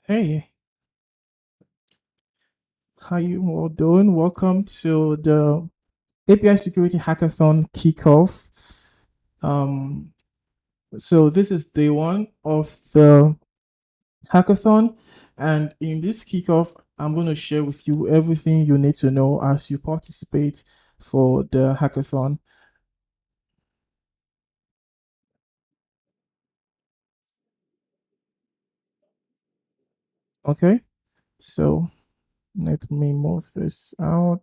Hey, how you all doing? Welcome to the API Security Hackathon kickoff. Um, so this is day one of the hackathon, and in this kickoff, I'm going to share with you everything you need to know as you participate for the hackathon. Okay, so let me move this out.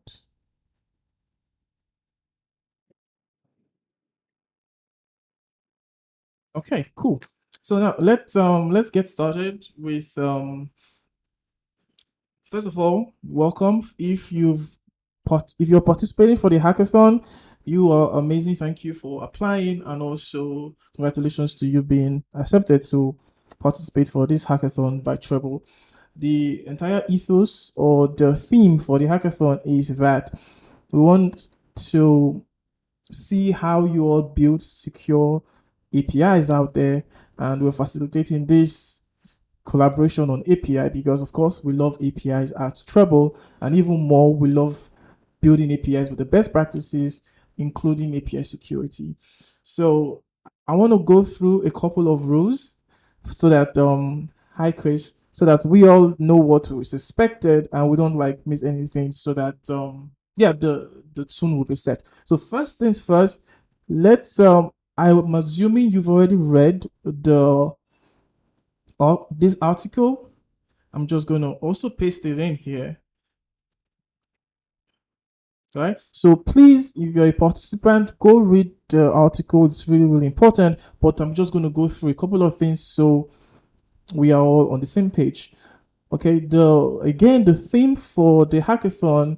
Okay, cool. So now let's get started with first of all, welcome. If you're participating for the hackathon, you are amazing. Thank you for applying, and also congratulations to you being accepted to participate for this hackathon by Treblle. The entire ethos or the theme for the hackathon is that we want to see how you all build secure APIs out there, and we're facilitating this collaboration on API because, of course, we love APIs at Treblle, and even more, we love building APIs with the best practices, including API security. So, I want to go through a couple of rules so that, hi Chris, so that we all know what is expected and we don't like miss anything. So that, yeah, the tune will be set. So first things first, let's I'm assuming you've already read the this article. I'm just going to also paste it in here. Right. So please, if you're a participant, go read the article. It's really, really important. But I'm just going to go through a couple of things so we are all on the same page. Okay. The theme for the hackathon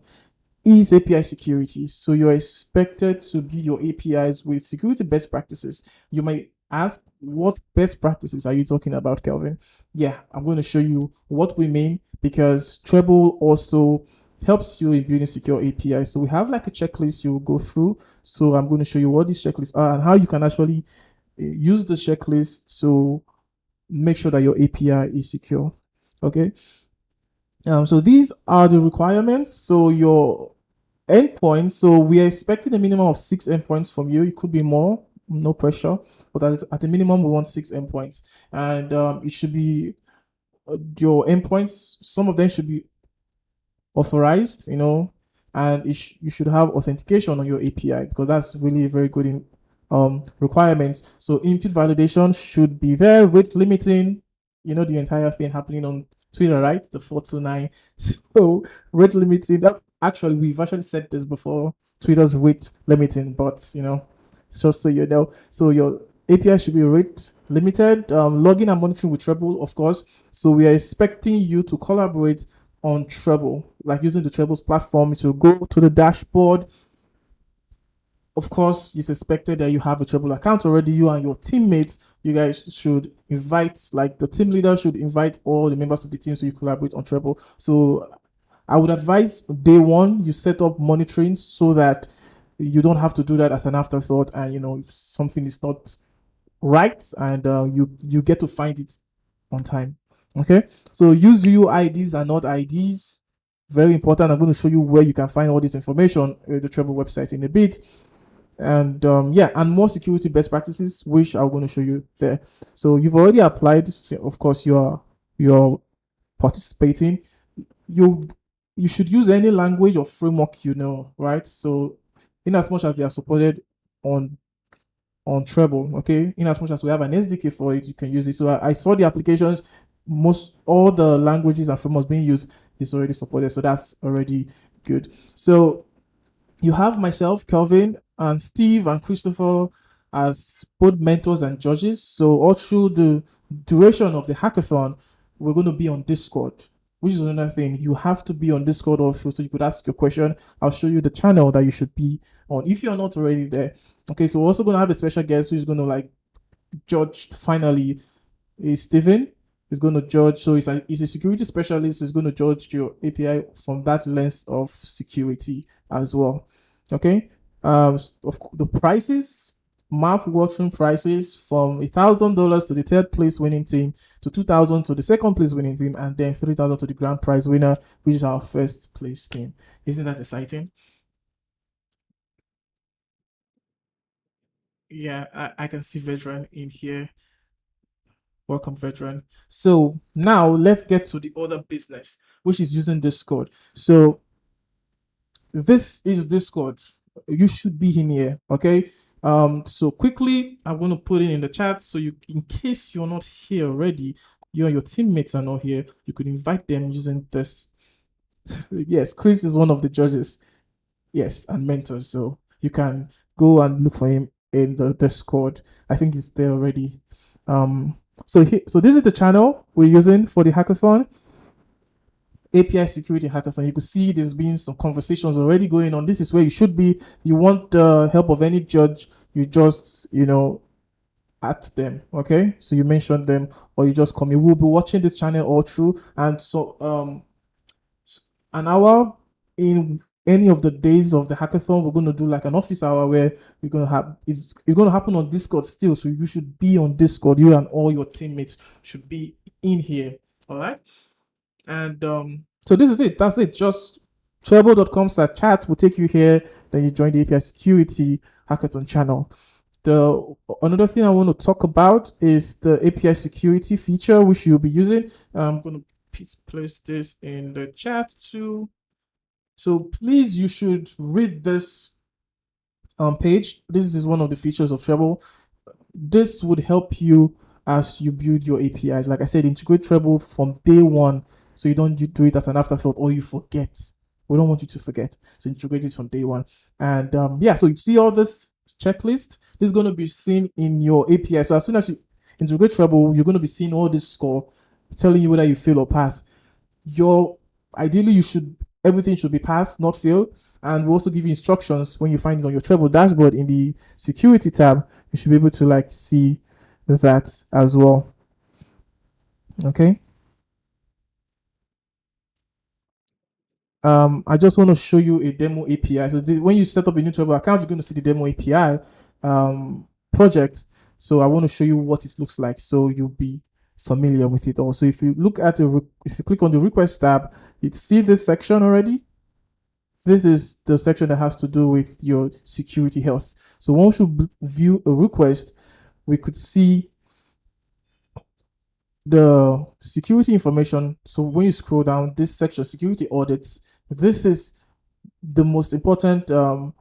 is API security. So you're expected to build your APIs with security best practices. You might ask, what best practices are you talking about, Kelvin? Yeah, I'm going to show you what we mean because Treblle also helps you in building secure APIs. So we have like a checklist you will go through. So I'm going to show you what these checklists are and how you can actually use the checklist to make sure that your API is secure. Okay. So these are the requirements. So your endpoints. So we are expecting a minimum of 6 endpoints from you. It could be more, no pressure, but at the minimum, we want 6 endpoints, and it should be your endpoints. Some of them should be authorized, and you should have authentication on your API because that's really a very good requirement. So input validation should be there. Rate limiting, the entire thing happening on Twitter, right? The 429. So rate limiting. That actually we've actually said this before. Twitter's rate limiting, but just so you know, so your API should be rate limited. Login and monitoring with Treblle, of course. So we are expecting you to collaborate on Treblle, like using the Trebble's platform to go to the dashboard. Of course, it's expected that you have a Treblle account already. You and your teammates, you guys should invite, like the team leader should invite all the members of the team so you collaborate on Treblle. So I would advise day one you set up monitoring so that you don't have to do that as an afterthought, and something is not right, and you get to find it on time. Okay, so use UIDs and not IDs. Very important. I'm going to show you where you can find all this information at the Treblle website in a bit. And yeah, and more security best practices, which I'm going to show you there. So you've already applied. So of course, you're participating. You you should use any language or framework right? So in as much as they are supported on Treblle, okay, in as much as we have an SDK for it, you can use it. So I saw the applications, most all the languages and frameworks being used is already supported, so that's already good. So you have myself, Kelvin, and Steve and Christopher as both mentors and judges. So all through the duration of the hackathon, we're going to be on Discord, which is another thing. You have to be on Discord also, so you could ask your question. I'll show you the channel that you should be on if you're not already there. Okay, so we're also going to have a special guest who's going to like judge finally. Is Stephen is going to judge. So he's a security specialist. He's going to judge your API from that lens of security as well. Okay. Of the prices, mouth-watering prices from $1,000 to the third place winning team, to 2,000 to the second place winning team, and then 3,000 to the grand prize winner, which is our first place team. Isn't that exciting? Yeah, I can see veteran in here. Welcome, veteran. So now let's get to the other business, which is using Discord. So this is Discord. You should be in here, okay? So quickly, I'm going to put it in the chat. So you, in case you're not here already, you and your teammates are not here, you could invite them using this. Yes, Chris is one of the judges. Yes, and mentors. So you can go and look for him in the Discord. I think he's there already. So this is the channel we're using for the hackathon. API Security Hackathon. You could see there's been some conversations already going on. This is where you should be. You want the help of any judge, you just, at them. Okay, so you mention them, or you just come. You will be watching this channel all through, and so an hour in any of the days of the hackathon, we're going to do like an office hour where we're going to have it's going to happen on Discord still. So you should be on Discord. You and all your teammates should be in here. All right. And so this is it. That's it. Just Treblle.com/chat will take you here. Then you join the API Security Hackathon channel. The another thing I want to talk about is the API Security feature which you'll be using. I'm going to place this in the chat too. So please, you should read this page. This is one of the features of Treblle. This would help you as you build your APIs. Like I said, integrate Treblle from day one, so you don't do it as an afterthought or you forget. We don't want you to forget. So integrate it from day one. And yeah, so you see all this checklist. This is going to be seen in your API. So as soon as you integrate Treblle, you're going to be seeing all this score telling you whether you fail or pass. Ideally, everything should be passed, not fail. And we also give you instructions when you find it on your Treblle dashboard in the security tab. You should be able to see that as well. Okay. I just want to show you a demo API. So when you set up a new Treblle account, you're going to see the demo API project. So I want to show you what it looks like, so you'll be familiar with it also. If you look at if you click on the request tab, you see this section already. This is the section that has to do with your security health. So once you view a request, we could see the security information. So when you scroll down this section, security audits, this is the most important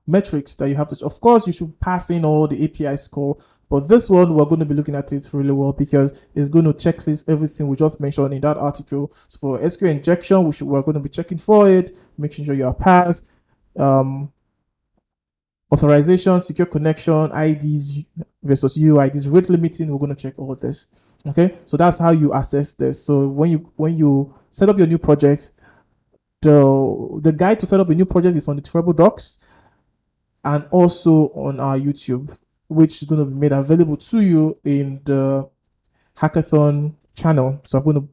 metrics that you have to. Of course, you should pass in all the API score, but this one we're going to be looking at it really well because it's going to checklist everything we just mentioned in that article. So for SQL injection, we're going to be checking for it, making sure you are passed. Authorization, secure connection, IDs versus UIDs, rate limiting. We're going to check all this. Okay, so that's how you assess this. So when you set up your new project, the guide to set up a new project is on the Treblle docs and also on our YouTube, which is going to be made available to you in the hackathon channel. So I'm going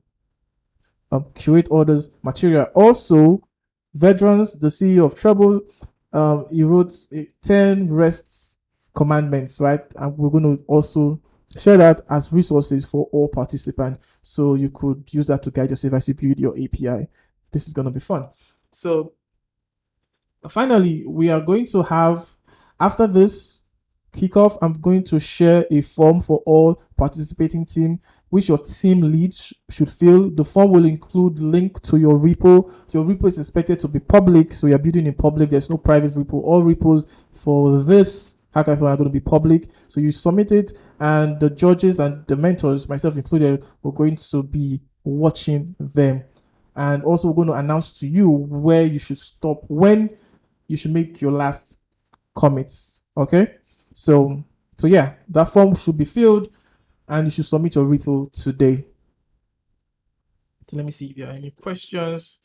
to curate all this material. Also, Veterans, the CEO of Treblle, he wrote 10 REST commandments, right? And we're going to also share that as resources for all participants, so you could use that to guide yourself as you build your API. This is going to be fun. So finally, we are going to have, after this kickoff, I'm going to share a form for all participating team, which your team leads should fill. The form will include link to your repo. Your repo is expected to be public, so you're building in public. There's no private repo. All repos for this hackathon are going to be public. So you submit it, and the judges and the mentors, myself included, we're going to be watching them. And also, we're going to announce to you where you should stop, when you should make your last commits. Okay? So yeah, that form should be filled, and you should submit your repo today. So let me see if there are any questions.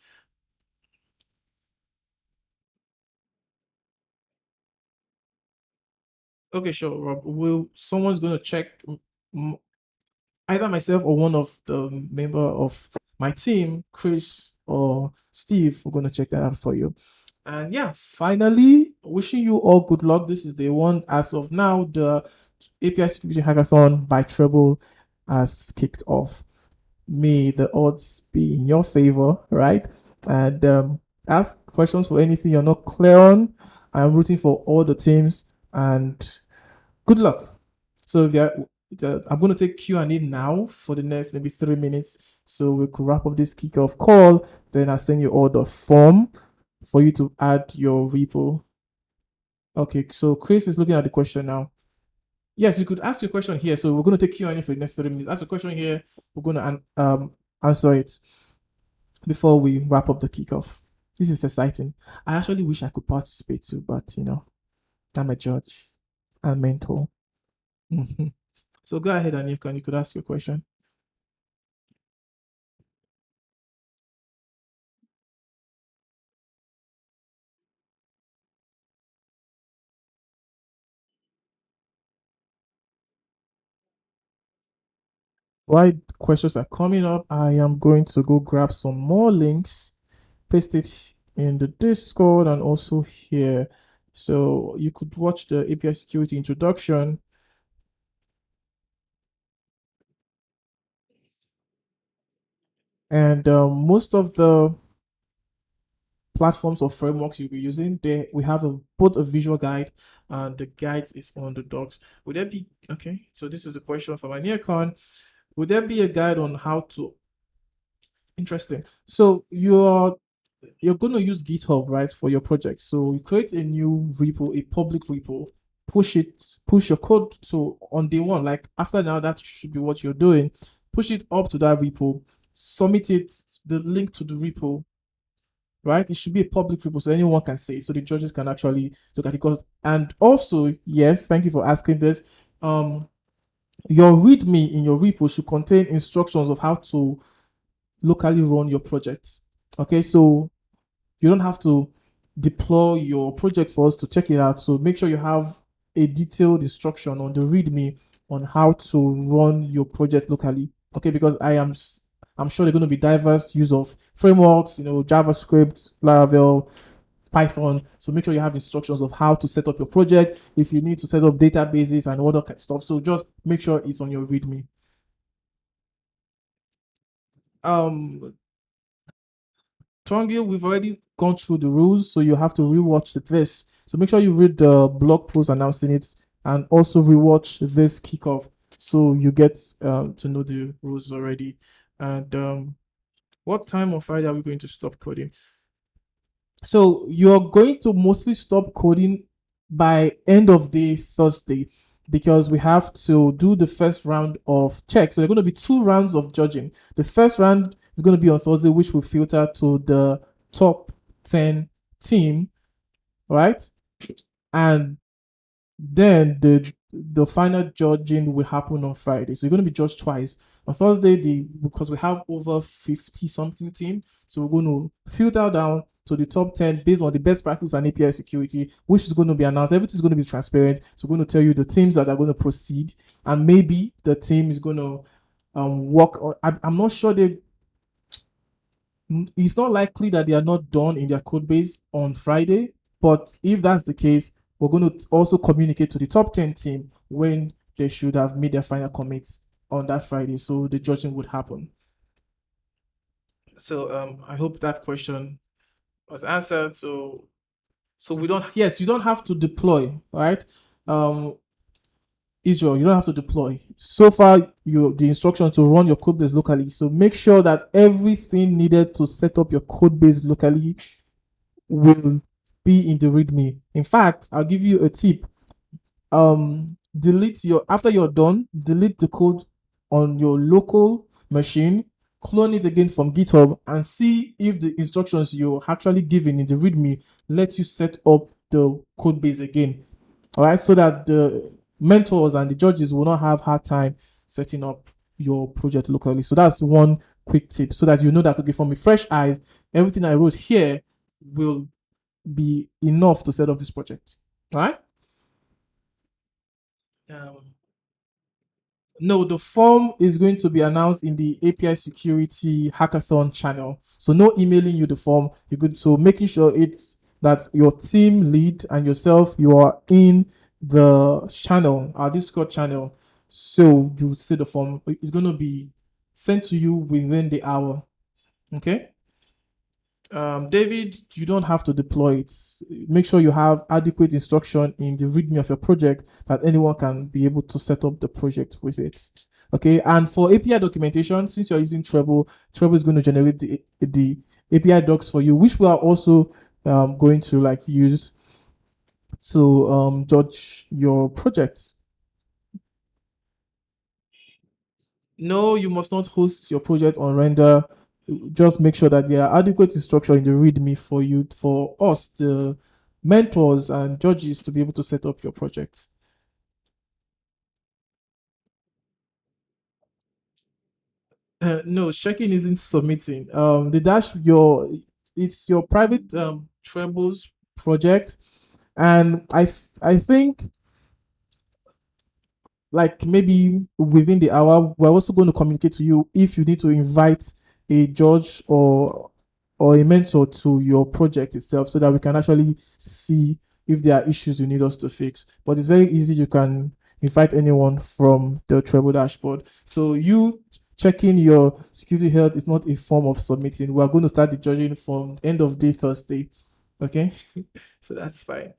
Okay, sure, Rob. Someone's going to check, either myself or one of the member of my team, Chris or Steve, we're going to check that out for you. And yeah, finally, wishing you all good luck. This is day one. As of now, the API Security Hackathon by Treblle has kicked off. May the odds be in your favor, right? And ask questions for anything you're not clear on. I'm rooting for all the teams, and good luck. So I'm going to take Q&A now for the next maybe 3 minutes, so we could wrap up this kickoff call. Then I'll send you all the form for you to add your repo. Okay, so Chris is looking at the question now. Yes, you could ask your question here. So we're going to take Q&A for the next 3 minutes. Ask a question here. We're going to answer it before we wrap up the kickoff. This is exciting. I actually wish I could participate too, but I'm a judge and mentor. So go ahead, and you could ask your question. While questions are coming up, I am going to go grab some more links, paste it in the Discord and also here. So you could watch the API security introduction. And most of the platforms or frameworks you'll be using, we have both a visual guide and the guide is on the docs. Would there be, okay, so this is the question from Nearcon. Would there be a guide on how to, interesting. So you're going to use GitHub, right, for your project. So you create a new repo, a public repo, push your code to on day one, like after now, that should be what you're doing. Push it up to that repo, submit it, the link to the repo, right? It should be a public repo so anyone can see it, so the judges can actually look at it. And also, yes, thank you for asking this. Your README in your repo should contain instructions of how to locally run your project. Okay, so you don't have to deploy your project for us to check it out. So make sure you have a detailed instruction on the README on how to run your project locally. Okay, because I'm sure they're going to be diverse use of frameworks, JavaScript, Laravel, Python. So make sure you have instructions of how to set up your project, if you need to set up databases and all that kind of stuff. So just make sure it's on your README. Tongil, we've already gone through the rules, so you have to rewatch this. So make sure you read the blog post announcing it and also rewatch this kickoff so you get to know the rules already. And what time on Friday are we going to stop coding? So you're going to mostly stop coding by end of day Thursday because we have to do the first round of checks. So there are going to be 2 rounds of judging. The first round is going to be on Thursday, which will filter to the top 10 team, right? And then the final judging will happen on Friday. So you're going to be judged twice. On Thursday, because we have over 50 something team, so we're going to filter down to the top 10 based on the best practice and API security, which is going to be announced. Everything's going to be transparent. So we're going to tell you the teams that are going to proceed, and maybe the team is going to work on. I'm not sure it's not likely that they are not done in their code base on Friday, but if that's the case, we're going to also communicate to the top 10 team when they should have made their final commits on that Friday, so the judging would happen. So I hope that question was answered. So you don't have to deploy, right? Israel, you don't have to deploy. So far, the instruction to run your code base locally. So make sure that everything needed to set up your code base locally will be in the README. In fact, I'll give you a tip. After you're done, delete the code on your local machine, clone it again from GitHub, and see if the instructions you're actually given in the README lets you set up the code base again. All right, so that the mentors and the judges will not have hard time setting up your project locally. So that's one quick tip, so that you know that, okay, from fresh eyes, everything I wrote here will be enough to set up this project. All right. No, the form is going to be announced in the API Security Hackathon channel. So no emailing you the form. You're good. So making sure it's that your team lead and yourself, you are in the channel, our Discord channel. So you see the form. It's going to be sent to you within the hour. Okay. David, you don't have to deploy it. Make sure you have adequate instruction in the README of your project that anyone can be able to set up the project with it. Okay, and for API documentation, since you're using Treblle, Treblle is going to generate the API docs for you, which we are also going to like use to judge your projects. No, you must not host your project on render. Just make sure that there are adequate instruction in the README for you, for us, the mentors and judges, to be able to set up your project. No, checking isn't submitting. The dash your it's your private Trebble's project, and I think like maybe within the hour we're also going to communicate to you if you need to invite a judge or a mentor to your project itself so that we can actually see if there are issues you need us to fix. But it's very easy. You can invite anyone from the Treble dashboard. So you checking your security health is not a form of submitting. We are going to start the judging from end of day Thursday. Okay. So that's fine.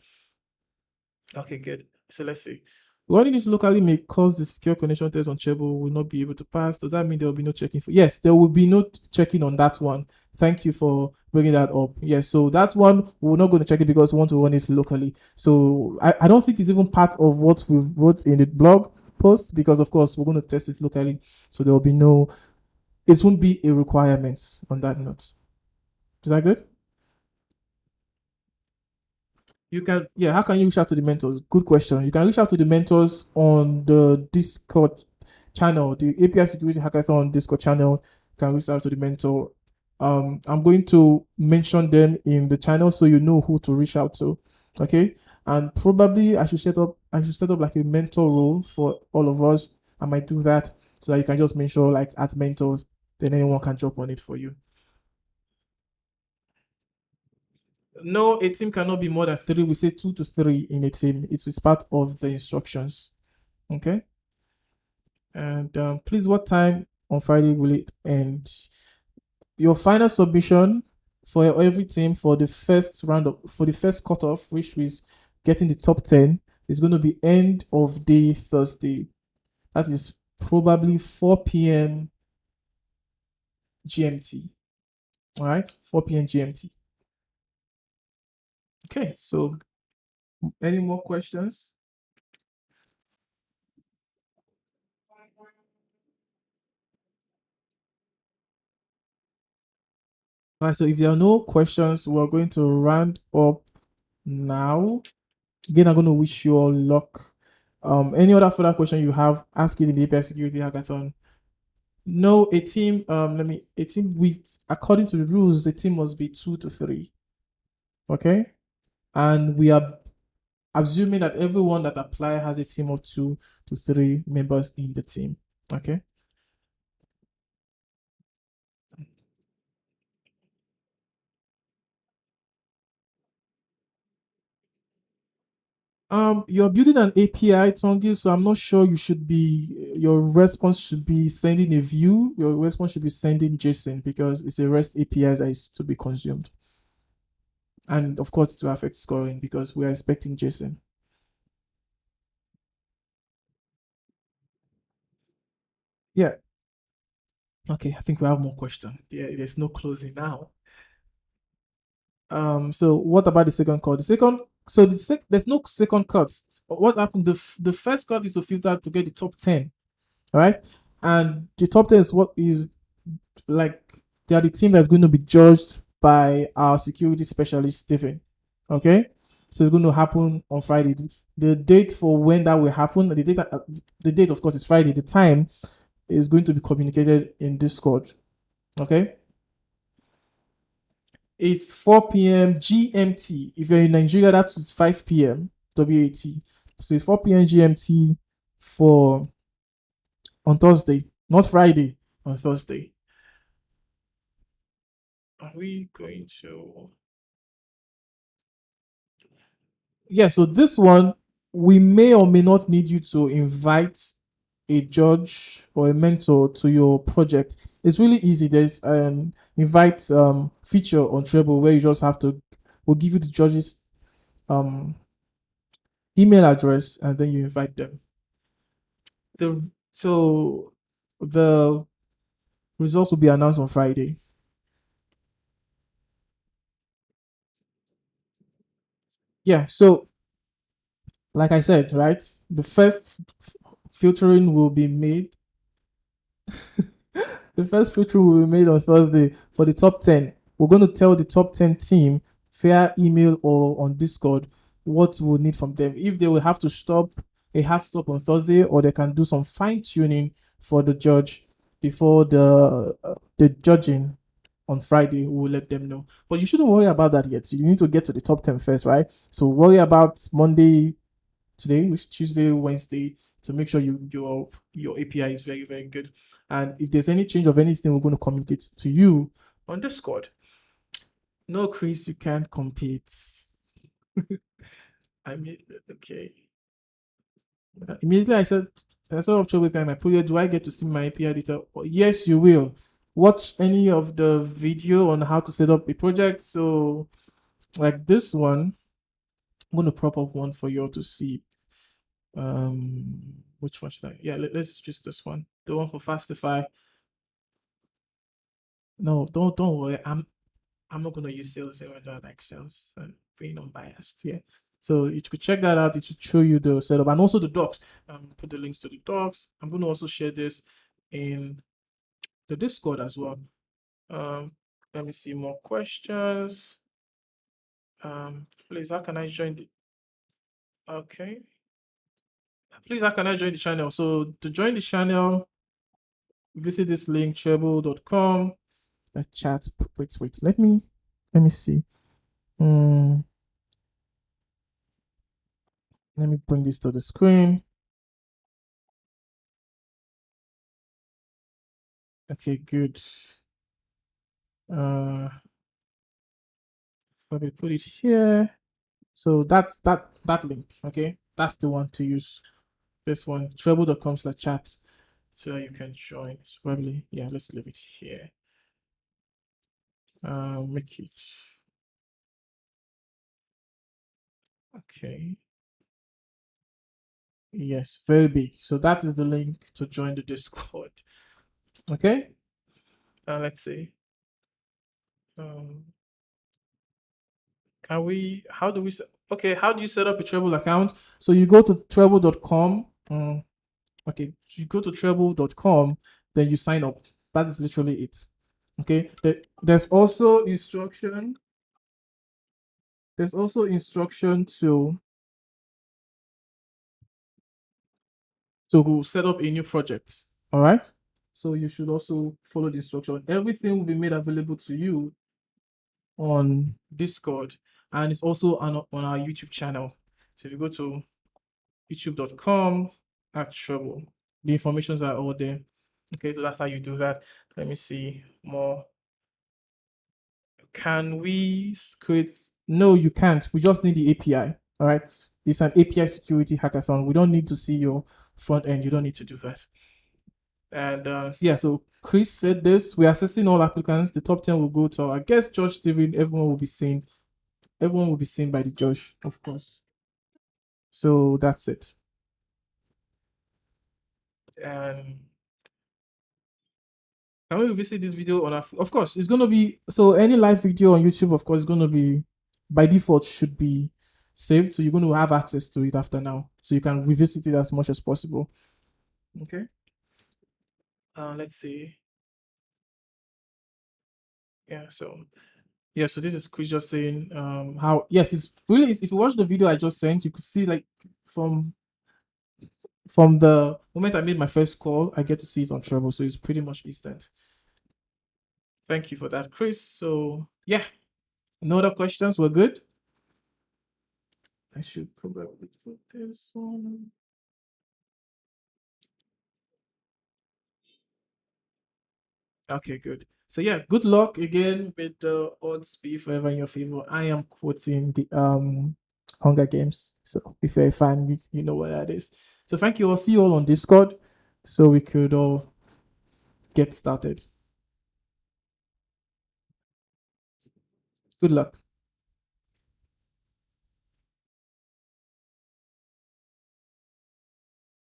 Okay, good. So let's see. Running this locally may cause the secure connection test on Treble will not be able to pass. Does that mean there will be no checking for? Yes, there will be no checking on that one. Thank you for bringing that up. Yes, so that one we're not going to check it because we want to run it locally. So I don't think it's even part of what we wrote in the blog post because of course we're going to test it locally. So there will be no, it won't be a requirement on that note. Is that good? You can, yeah, how can you reach out to the mentors? Good question. You can reach out to the mentors on the Discord channel, the API Security Hackathon Discord channel. You can reach out to the mentor. I'm going to mention them in the channel so you know who to reach out to. Okay. And probably I should set up like a mentor role for all of us. I might do that so that you can just mention like at mentors, then anyone can jump on it for you. No, a team cannot be more than three. We say 2 to 3 in a team. It is part of the instructions. Okay. And please, what time on Friday will it end? Your final submission for every team for the first round of, for the first cutoff, which is getting the top 10, is going to be end of day Thursday. That is probably 4 p.m. GMT. All right, 4 p.m. GMT. Okay, so any more questions? All right, so if there are no questions, we're going to round up now. Again, I'm going to wish you all luck. Any other further question you have, ask it in the API Security Hackathon. No, a team. A team with, according to the rules, the team must be 2 to 3. Okay, and we are assuming that everyone that apply has a team of 2 to 3 members in the team. Okay. You're building an API, Tongi, so I'm not sure you should be, your response should be sending a view. Your response should be sending JSON because it's a REST API that is to be consumed. And of course, it will affect scoring because we are expecting JSON. Yeah. Okay, I think we have more questions. There's no closing now. So what about the second cut? There's no second cut. What happened? The first cut is to filter to get the top 10, all right? And the top 10 is what is like, they are the team that's going to be judged by our security specialist Stephen. Okay, so it's going to happen on Friday. The date for when that will happen, the date of course is Friday. The time is going to be communicated in Discord. Okay, it's 4 p.m. GMT. If you're in Nigeria, that's 5 p.m. WAT. So it's 4 p.m. GMT for on Thursday, not Friday, on Thursday. Are we going to? Yeah, so this one we may or may not need you to invite a judge or a mentor to your project. It's really easy. There's an invite feature on Treblle where you just have to, we'll give you the judge's um, email address and then you invite them. So the results will be announced on Friday. Yeah. So like I said, right, the first filtering will be made. The first filtering will be made on Thursday for the top 10. We're going to tell the top 10 team via email or on Discord what we'll need from them. If they will have to stop a hard stop on Thursday, or they can do some fine tuning for the judge before the judging on Friday, we will let them know. But you shouldn't worry about that yet. You need to get to the top 10 first, right? So worry about Monday, today, which is Tuesday, Wednesday, to make sure your API is very, very good. And if there's any change of anything, we're going to communicate to you on Discord. No, Chris, you can't compete. I mean, okay. Immediately I saw up with my project. Do I get to see my API data? Yes, you will. Watch any of the video on how to set up a project. So, like this one, I'm going to prop up one for you all to see. Which one should I? Yeah, let's choose this one. The one for Fastify. No, don't worry. I'm not gonna use sales even though I like sales. I'm being unbiased. Yeah. So you could check that out. It should show you the setup and also the docs. Put the links to the docs. I'm gonna also share this in the Discord as well. Let me see more questions. Please, how can I join the? Okay. Please, how can I join the channel? So to join the channel, visit this link treblle.com. Let's chat. Wait. Let me see. Mm, let me bring this to the screen. Okay, good. Let me put it here. So that's that link. Okay, that's the one to use. This one, treblle.com/chat, so you can join. It's probably, yeah. Let's leave it here. Make it okay. Yes, very big. So that is the link to join the Discord. Okay. Let's see. Um, can we? How do we? Okay, how do you set up a Treblle account? So you go to treblle.com. Okay, you go to treblle.com, then you sign up. That is literally it. Okay. There's also instruction. There's also instruction to set up a new project. All right. So you should also follow the instruction. Everything will be made available to you on Discord, and it's also on our YouTube channel. So if you go to youtube.com at Treblle, the informations are all there. Okay, so that's how you do that. Let me see more. Can we create? No, you can't. We just need the API. All right. It's an API security hackathon. We don't need to see your front end. You don't need to do that. And yeah, so Chris said this. We're assessing all applicants. The top 10 will go to our guest judge, Steven. Everyone will be seen. Everyone will be seen by the judge, of course. So that's it. And can we visit this video on our? Of course, it's gonna be, so any live video on YouTube, of course, is gonna be by default should be saved. So you're going to have access to it after now, so you can revisit it as much as possible. Okay. Let's see. Yeah. So this is Chris just saying how, yes, it's really, if you watch the video I just sent, you could see like from the moment I made my first call, I get to see it on Treblle, so it's pretty much instant. Thank you for that, Chris. So yeah, no other questions? We're good. I should probably put this one. Okay, good. So yeah, good luck again with the odds be forever in your favor. I am quoting the Hunger Games. So if you're a fan, you know what that is. So thank you. I'll see you all on Discord so we could all get started. Good luck.